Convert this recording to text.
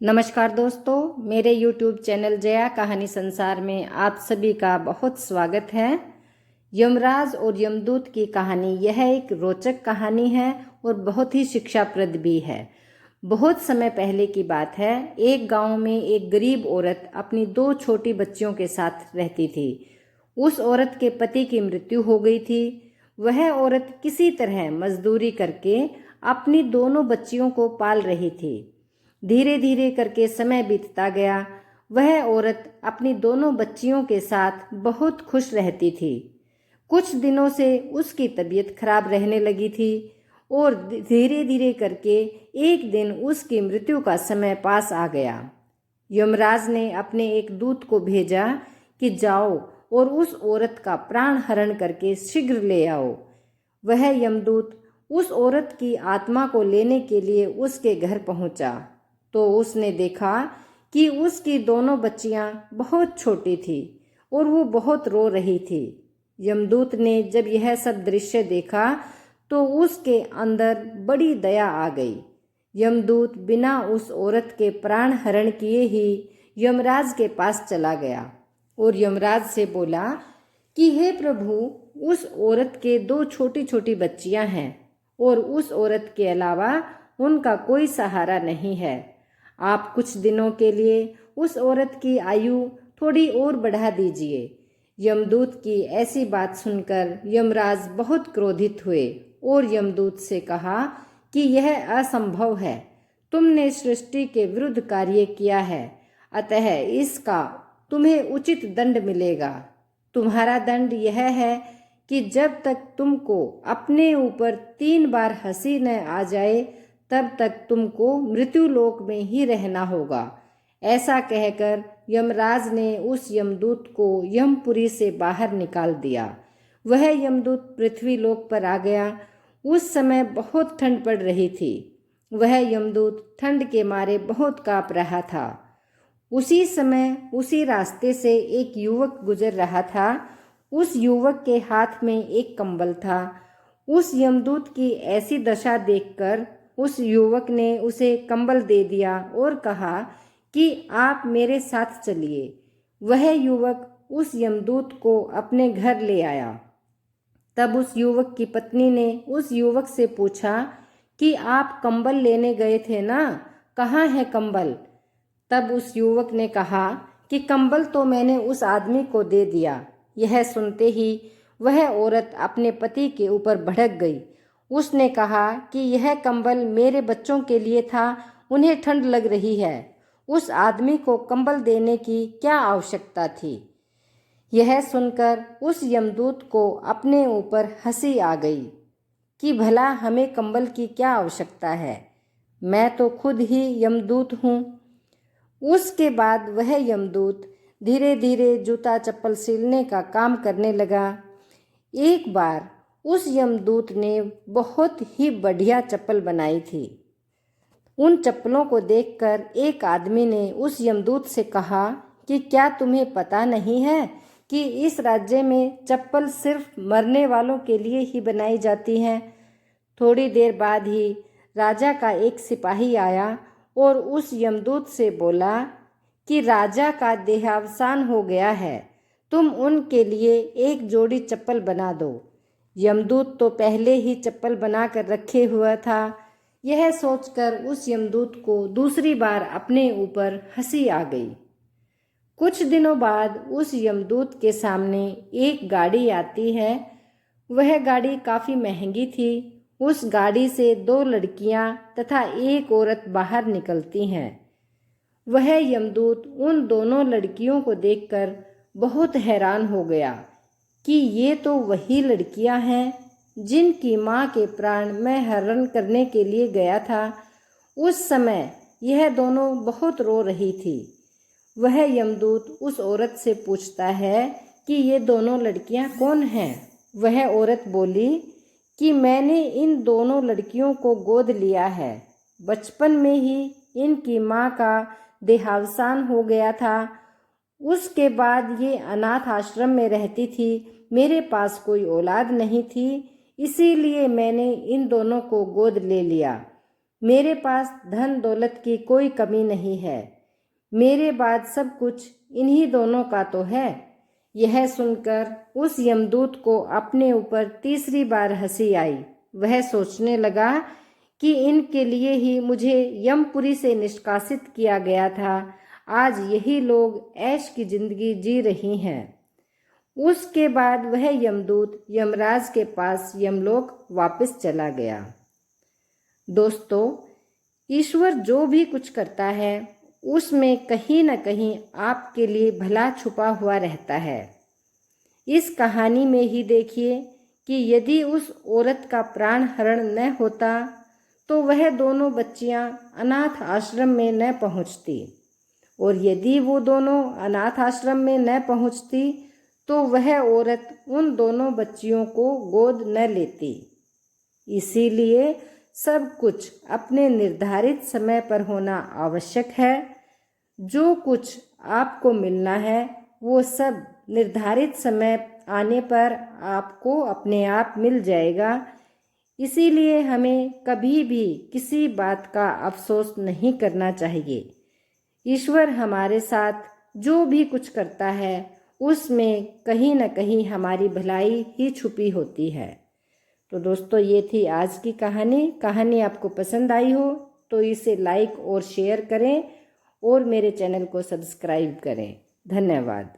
नमस्कार दोस्तों, मेरे YouTube चैनल जया कहानी संसार में आप सभी का बहुत स्वागत है। यमराज और यमदूत की कहानी यह एक रोचक कहानी है और बहुत ही शिक्षाप्रद भी है। बहुत समय पहले की बात है। एक गांव में एक गरीब औरत अपनी 2 छोटी बच्चियों के साथ रहती थी। उस औरत के पति की मृत्यु हो गई थी। वह औरत किसी तरह मजदूरी करके अपनी दोनों बच्चियों को पाल रही थी। धीरे धीरे करके समय बीतता गया। वह औरत अपनी दोनों बच्चियों के साथ बहुत खुश रहती थी। कुछ दिनों से उसकी तबीयत खराब रहने लगी थी और धीरे धीरे करके एक दिन उसकी मृत्यु का समय पास आ गया। यमराज ने अपने एक दूत को भेजा कि जाओ और उस औरत का प्राण हरण करके शीघ्र ले आओ। वह यमदूत उस औरत की आत्मा को लेने के लिए उसके घर पहुंचा तो उसने देखा कि उसकी दोनों बच्चियां बहुत छोटी थी और वो बहुत रो रही थी। यमदूत ने जब यह सब दृश्य देखा तो उसके अंदर बड़ी दया आ गई। यमदूत बिना उस औरत के प्राण हरण किए ही यमराज के पास चला गया और यमराज से बोला कि हे प्रभु, उस औरत के 2 छोटी छोटी बच्चियां हैं और उस औरत के अलावा उनका कोई सहारा नहीं है। आप कुछ दिनों के लिए उस औरत की आयु थोड़ी और बढ़ा दीजिए। यमदूत की ऐसी बात सुनकर यमराज बहुत क्रोधित हुए और यमदूत से कहा कि यह असंभव है। तुमने सृष्टि के विरुद्ध कार्य किया है, अतः इसका तुम्हें उचित दंड मिलेगा। तुम्हारा दंड यह है कि जब तक तुमको अपने ऊपर 3 बार हंसी न आ जाए तब तक तुमको मृत्युलोक में ही रहना होगा। ऐसा कहकर यमराज ने उस यमदूत को यमपुरी से बाहर निकाल दिया। वह यमदूत पृथ्वी लोक पर आ गया। उस समय बहुत ठंड पड़ रही थी। वह यमदूत ठंड के मारे बहुत कांप रहा था। उसी समय उसी रास्ते से एक युवक गुजर रहा था। उस युवक के हाथ में एक कंबल था। उस यमदूत की ऐसी दशा देखकर उस युवक ने उसे कंबल दे दिया और कहा कि आप मेरे साथ चलिए। वह युवक उस यमदूत को अपने घर ले आया। तब उस युवक की पत्नी ने उस युवक से पूछा कि आप कंबल लेने गए थे ना, कहाँ है कंबल? तब उस युवक ने कहा कि कंबल तो मैंने उस आदमी को दे दिया। यह सुनते ही वह औरत अपने पति के ऊपर भड़क गई। उसने कहा कि यह कंबल मेरे बच्चों के लिए था, उन्हें ठंड लग रही है। उस आदमी को कंबल देने की क्या आवश्यकता थी? यह सुनकर उस यमदूत को अपने ऊपर हंसी आ गई कि भला हमें कंबल की क्या आवश्यकता है, मैं तो खुद ही यमदूत हूँ। उसके बाद वह यमदूत धीरे धीरे जूता चप्पल सिलने का काम करने लगा। एक बार उस यमदूत ने बहुत ही बढ़िया चप्पल बनाई थी। उन चप्पलों को देखकर एक आदमी ने उस यमदूत से कहा कि क्या तुम्हें पता नहीं है कि इस राज्य में चप्पल सिर्फ मरने वालों के लिए ही बनाई जाती है। थोड़ी देर बाद ही राजा का एक सिपाही आया और उस यमदूत से बोला कि राजा का देहावसान हो गया है, तुम उनके लिए एक जोड़ी चप्पल बना दो। यमदूत तो पहले ही चप्पल बनाकर रखे हुआ था। यह सोचकर उस यमदूत को दूसरी बार अपने ऊपर हंसी आ गई। कुछ दिनों बाद उस यमदूत के सामने एक गाड़ी आती है। वह गाड़ी काफ़ी महंगी थी। उस गाड़ी से 2 लड़कियां तथा एक औरत बाहर निकलती हैं। वह यमदूत उन दोनों लड़कियों को देखकर बहुत हैरान हो गया कि ये तो वही लड़कियां हैं जिनकी माँ के प्राण मैं हरण करने के लिए गया था। उस समय यह दोनों बहुत रो रही थी। वह यमदूत उस औरत से पूछता है कि ये दोनों लड़कियां कौन हैं? वह औरत बोली कि मैंने इन दोनों लड़कियों को गोद लिया है। बचपन में ही इनकी माँ का देहावसान हो गया था। उसके बाद ये अनाथ आश्रम में रहती थी। मेरे पास कोई औलाद नहीं थी, इसीलिए मैंने इन दोनों को गोद ले लिया। मेरे पास धन दौलत की कोई कमी नहीं है, मेरे बाद सब कुछ इन्हीं दोनों का तो है। यह सुनकर उस यमदूत को अपने ऊपर तीसरी बार हंसी आई। वह सोचने लगा कि इनके लिए ही मुझे यमपुरी से निष्कासित किया गया था। आज यही लोग ऐश की जिंदगी जी रही हैं। उसके बाद वह यमदूत यमराज के पास यमलोक वापस चला गया। दोस्तों, ईश्वर जो भी कुछ करता है उसमें कहीं न कहीं आपके लिए भला छुपा हुआ रहता है। इस कहानी में ही देखिए कि यदि उस औरत का प्राण हरण न होता तो वह दोनों बच्चियां अनाथ आश्रम में न पहुंचती, और यदि वो दोनों अनाथ आश्रम में न पहुंचती तो वह औरत उन दोनों बच्चियों को गोद न लेती। इसीलिए सब कुछ अपने निर्धारित समय पर होना आवश्यक है। जो कुछ आपको मिलना है वो सब निर्धारित समय आने पर आपको अपने आप मिल जाएगा। इसीलिए हमें कभी भी किसी बात का अफसोस नहीं करना चाहिए। ईश्वर हमारे साथ जो भी कुछ करता है उसमें कहीं न कहीं हमारी भलाई ही छुपी होती है। तो दोस्तों, ये थी आज की कहानी आपको पसंद आई हो तो इसे लाइक और शेयर करें और मेरे चैनल को सब्सक्राइब करें। धन्यवाद।